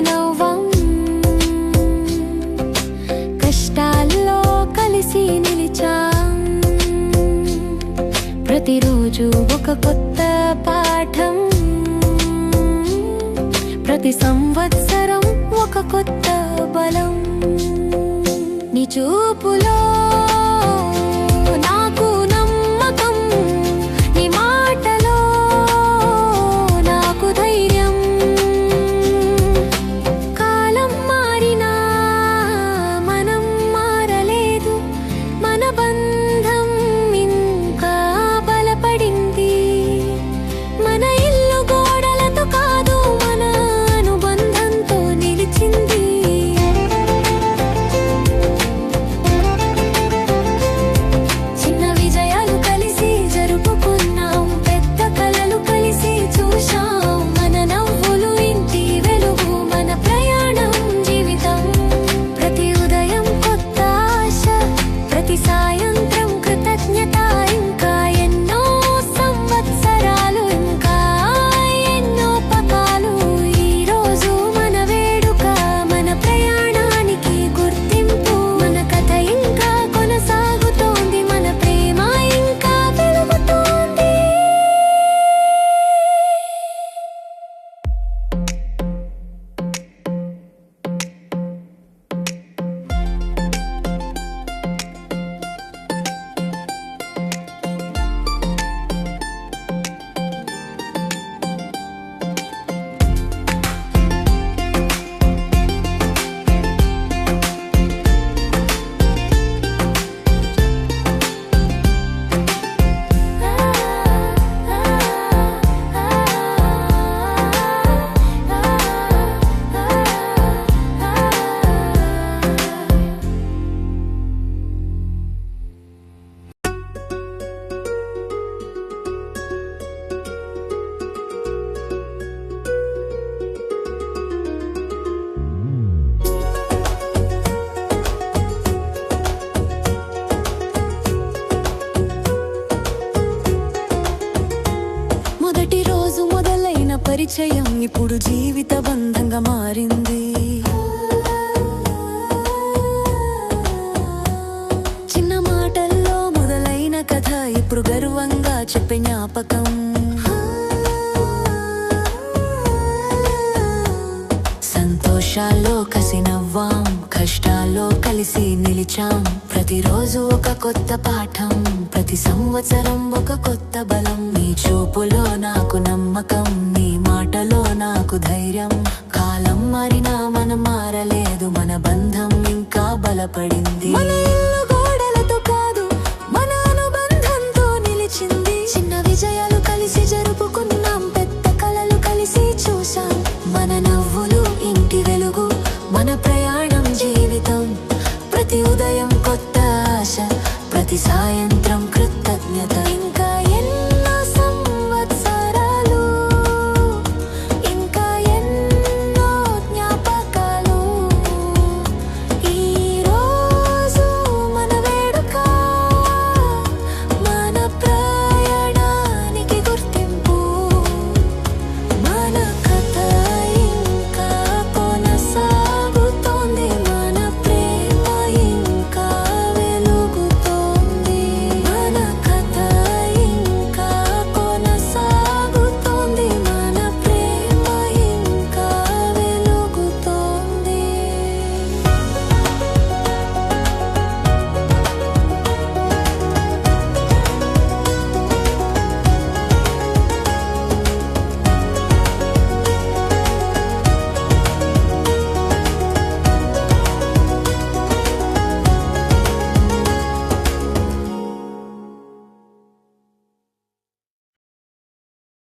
నవ్వం, కష్టాల్లో కలిసి నిలిచాం. ప్రతిరోజు ఒక కొత్త పాఠం, ప్రతి సంవత్సరం ఒక కొత్త బలం. నీ చూపులో నాకు నమ్మకం, నీ మాటలో నాకు ధైర్యం. కాలం మారినా మనం మారలేదు, మన బంధం ఇంకా బలపడింది. మన ఇల్లు గోడలతో కాదు, మన అనుబంధంతో నిలిచింది. చిన్న విజయాలు కలిసి జరుపుకున్నాం, పెద్ద కలలు కలిసి చూశాం. మన నవ్వులు ఇంటి వెలుగు, మన ప్రయాణం జీవితం. ప్రతి ఉదయం కొత్త ఆశ, ప్రతి సాయంత్రం కృతజ్ఞత. ఇంకా ఎన్నో సంవత్సరాలు, ఇంకా ఎన్నో పకాలు. ఈరోజు మన వేడుక, మన ప్రయాణానికి గుర్తింపు. మన కథ ఇంకా కొనసాగుతోంది, మన ప్రేమ ఇంకా వెలుగుతోంది. మొదటి రోజు మొదలైన పరిచయం ఇప్పుడు జీవిత బంధంగా మారింది. చిన్న మాటల్లో మొదలైన కథ ఇప్పుడు గర్వంగా చెప్పే జ్ఞాపకం. సంతోషాల్లో కసి నవ్వాం, కష్టాల్లో కలిసి నిలిచాం. ప్రతిరోజు ఒక కొత్త పాఠం, ప్రతి సంవత్సరం ఒక కొత్త బలం. నీ చూపులో నాకు నమ్మకం, నీ మాటలో నాకు ధైర్యం. కాలం మారినా మనం మారలేదు, మన బంధం ఇంకా బలపడింది.